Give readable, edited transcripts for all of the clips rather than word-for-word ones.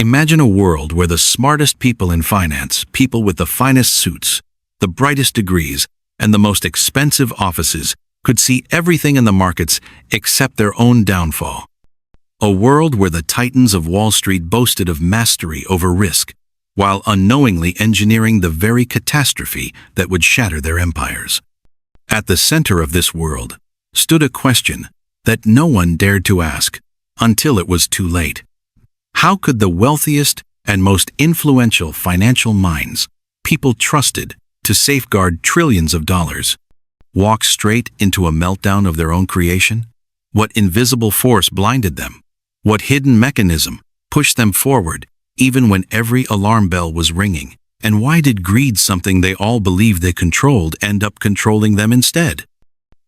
Imagine a world where the smartest people in finance, people with the finest suits, the brightest degrees, and the most expensive offices could see everything in the markets except their own downfall. A world where the titans of Wall Street boasted of mastery over risk, while unknowingly engineering the very catastrophe that would shatter their empires. At the center of this world stood a question that no one dared to ask until it was too late. How could the wealthiest and most influential financial minds, people trusted to safeguard trillions of dollars, walk straight into a meltdown of their own creation? What invisible force blinded them? What hidden mechanism pushed them forward even when every alarm bell was ringing? And why did greed, something they all believed they controlled, end up controlling them instead?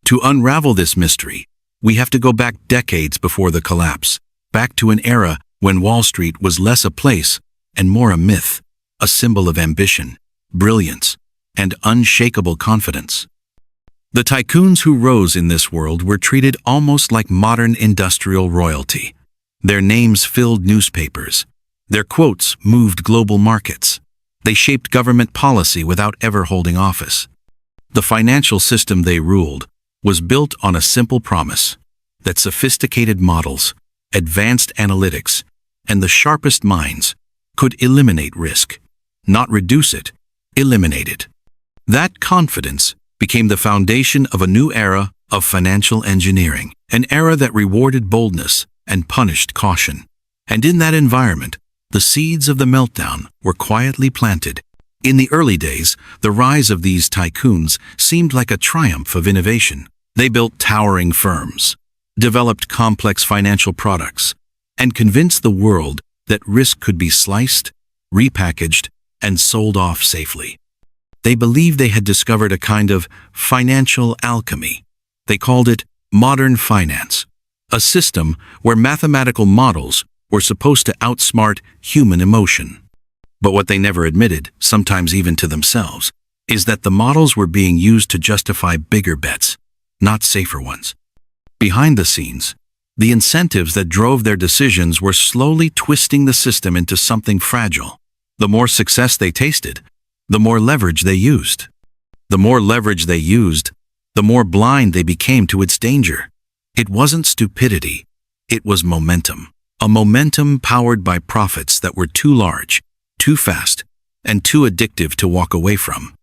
To unravel this mystery, we have to go back decades before the collapse, back to an era when Wall Street was less a place and more a myth, a symbol of ambition, brilliance, and unshakable confidence. The tycoons who rose in this world were treated almost like modern industrial royalty. Their names filled newspapers. Their quotes moved global markets. They shaped government policy without ever holding office. The financial system they ruled was built on a simple promise that sophisticated models, advanced analytics, and the sharpest minds could eliminate risk, not reduce it, eliminate it. That confidence became the foundation of a new era of financial engineering, an era that rewarded boldness and punished caution. And in that environment, the seeds of the meltdown were quietly planted. In the early days, the rise of these tycoons seemed like a triumph of innovation. They built towering firms, developed complex financial products, and convinced the world that risk could be sliced, repackaged, and sold off safely. They believed they had discovered a kind of financial alchemy. They called it modern finance, a system where mathematical models were supposed to outsmart human emotion. But what they never admitted, sometimes even to themselves, is that the models were being used to justify bigger bets, not safer ones. Behind the scenes, the incentives that drove their decisions were slowly twisting the system into something fragile. The more success they tasted, the more leverage they used. The more leverage they used, the more blind they became to its danger. It wasn't stupidity, it was momentum. A momentum powered by profits that were too large, too fast, and too addictive to walk away from.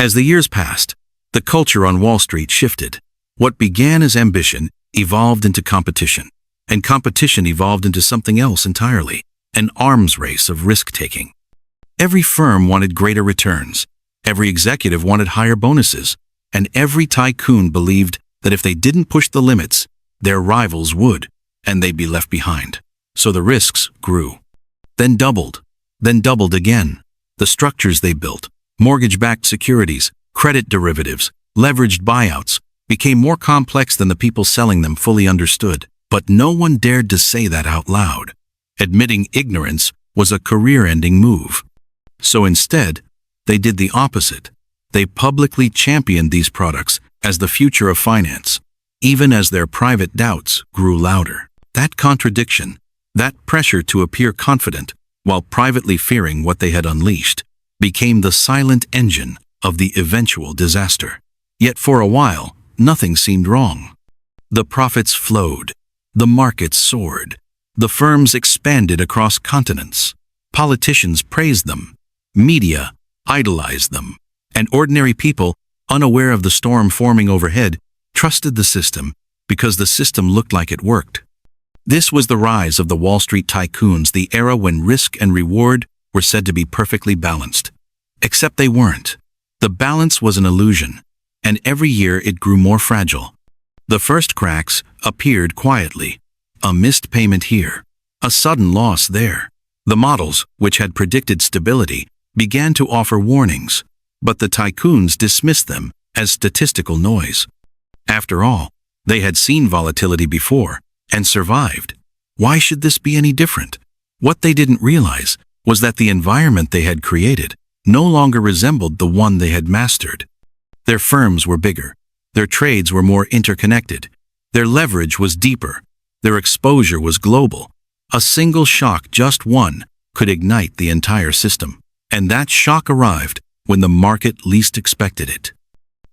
As the years passed, the culture on Wall Street shifted. What began as ambition evolved into competition, and competition evolved into something else entirely, an arms race of risk-taking. Every firm wanted greater returns, every executive wanted higher bonuses, and every tycoon believed that if they didn't push the limits, their rivals would, and they'd be left behind. So the risks grew, then doubled again. The structures they built, mortgage-backed securities, credit derivatives, leveraged buyouts, became more complex than the people selling them fully understood. But no one dared to say that out loud. Admitting ignorance was a career-ending move. So instead, they did the opposite. They publicly championed these products as the future of finance, even as their private doubts grew louder. That contradiction, that pressure to appear confident while privately fearing what they had unleashed, became the silent engine of the eventual disaster. Yet for a while, nothing seemed wrong. The profits flowed, the markets soared, the firms expanded across continents, politicians praised them, media idolized them, and ordinary people, unaware of the storm forming overhead, trusted the system because the system looked like it worked. This was the rise of the Wall Street tycoons, the era when risk and reward were said to be perfectly balanced. Except they weren't. The balance was an illusion, and every year it grew more fragile. The first cracks appeared quietly. A missed payment here, a sudden loss there. The models, which had predicted stability, began to offer warnings, but the tycoons dismissed them as statistical noise. After all, they had seen volatility before and survived. Why should this be any different? What they didn't realize was that the environment they had created no longer resembled the one they had mastered. Their firms were bigger, their trades were more interconnected, their leverage was deeper, their exposure was global. A single shock, just one, could ignite the entire system. And that shock arrived when the market least expected it.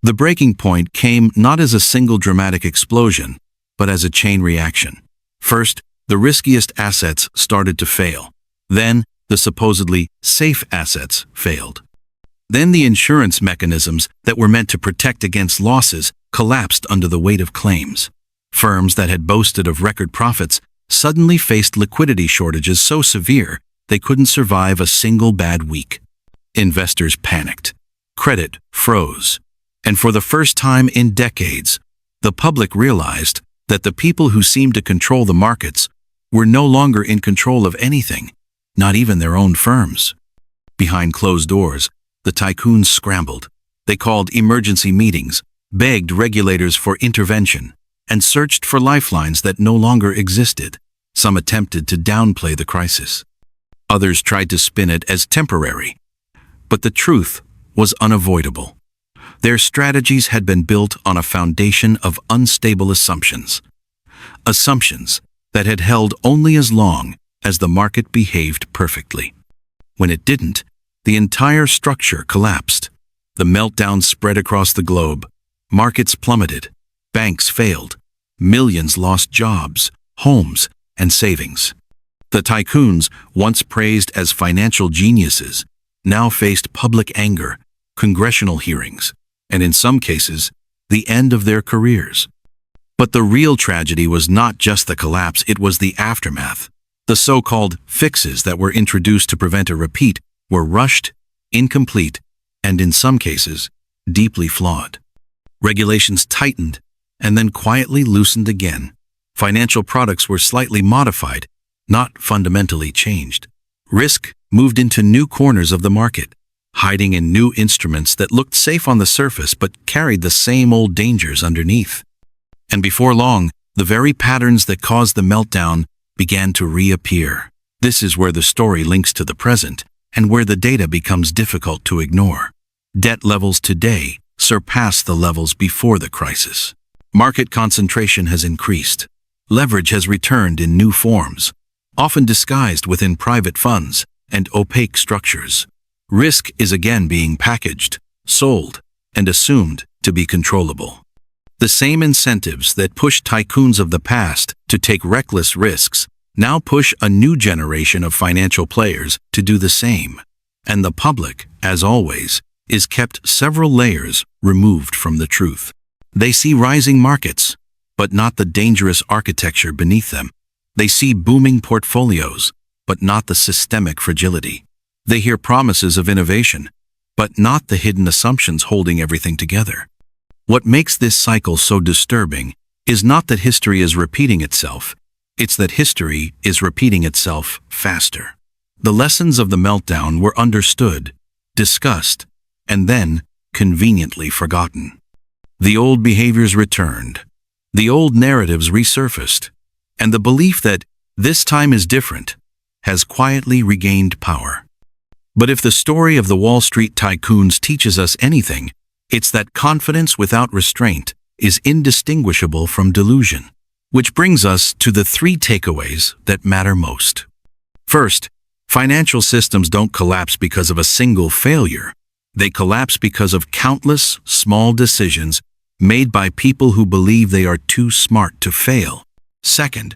The breaking point came not as a single dramatic explosion, but as a chain reaction. First, the riskiest assets started to fail. Then, the supposedly safe assets failed. Then the insurance mechanisms that were meant to protect against losses collapsed under the weight of claims. Firms that had boasted of record profits suddenly faced liquidity shortages so severe they couldn't survive a single bad week. Investors panicked. Credit froze. And for the first time in decades, the public realized that the people who seemed to control the markets were no longer in control of anything, not even their own firms. Behind closed doors, the tycoons scrambled. They called emergency meetings, begged regulators for intervention, and searched for lifelines that no longer existed. Some attempted to downplay the crisis. Others tried to spin it as temporary. But the truth was unavoidable. Their strategies had been built on a foundation of unstable assumptions. Assumptions that had held only as long as the market behaved perfectly. When it didn't, the entire structure collapsed. The meltdown spread across the globe. Markets plummeted. Banks failed. Millions lost jobs, homes, and savings. The tycoons, once praised as financial geniuses, now faced public anger, congressional hearings, and in some cases, the end of their careers. But the real tragedy was not just the collapse, it was the aftermath. The so-called fixes that were introduced to prevent a repeat were rushed, incomplete, and in some cases, deeply flawed. Regulations tightened and then quietly loosened again. Financial products were slightly modified, not fundamentally changed. Risk moved into new corners of the market, hiding in new instruments that looked safe on the surface but carried the same old dangers underneath. And before long, the very patterns that caused the meltdown began to reappear. This is where the story links to the present and where the data becomes difficult to ignore. Debt levels today surpass the levels before the crisis. Market concentration has increased. Leverage has returned in new forms, often disguised within private funds and opaque structures. Risk is again being packaged, sold, and assumed to be controllable. The same incentives that pushed tycoons of the past to take reckless risks now push a new generation of financial players to do the same. And the public, as always, is kept several layers removed from the truth. They see rising markets, but not the dangerous architecture beneath them. They see booming portfolios, but not the systemic fragility. They hear promises of innovation, but not the hidden assumptions holding everything together. What makes this cycle so disturbing is not that history is repeating itself, it's that history is repeating itself faster. The lessons of the meltdown were understood, discussed, and then conveniently forgotten. The old behaviors returned, the old narratives resurfaced, and the belief that this time is different has quietly regained power. But if the story of the Wall Street tycoons teaches us anything, it's that confidence without restraint is indistinguishable from delusion. Which brings us to the 3 takeaways that matter most. First, financial systems don't collapse because of a single failure. They collapse because of countless small decisions made by people who believe they are too smart to fail. Second,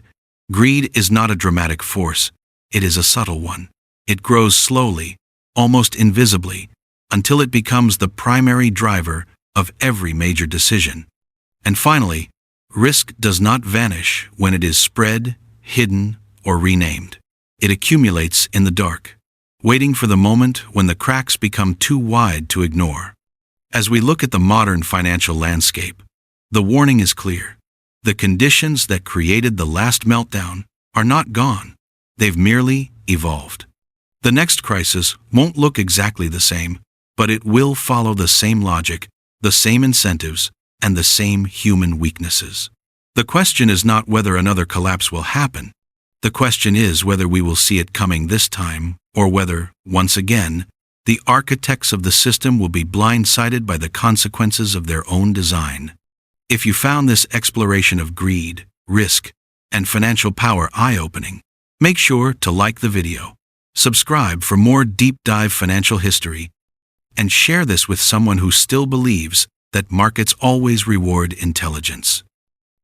greed is not a dramatic force. It is a subtle one. It grows slowly, almost invisibly, until it becomes the primary driver of every major decision. And finally, risk does not vanish when it is spread, hidden, or renamed. It accumulates in the dark, waiting for the moment when the cracks become too wide to ignore. As we look at the modern financial landscape, the warning is clear. The conditions that created the last meltdown are not gone. They've merely evolved. The next crisis won't look exactly the same, but it will follow the same logic, the same incentives, and the same human weaknesses. The question is not whether another collapse will happen. The question is whether we will see it coming this time, or whether, once again, the architects of the system will be blindsided by the consequences of their own design. If you found this exploration of greed, risk, and financial power eye-opening, make sure to like the video, Subscribe for more deep dive financial history, and share this with someone who still believes that markets always reward intelligence.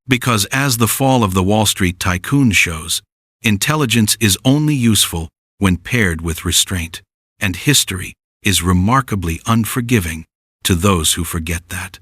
Because as the fall of the Wall Street tycoon shows, intelligence is only useful when paired with restraint, and history is remarkably unforgiving to those who forget that.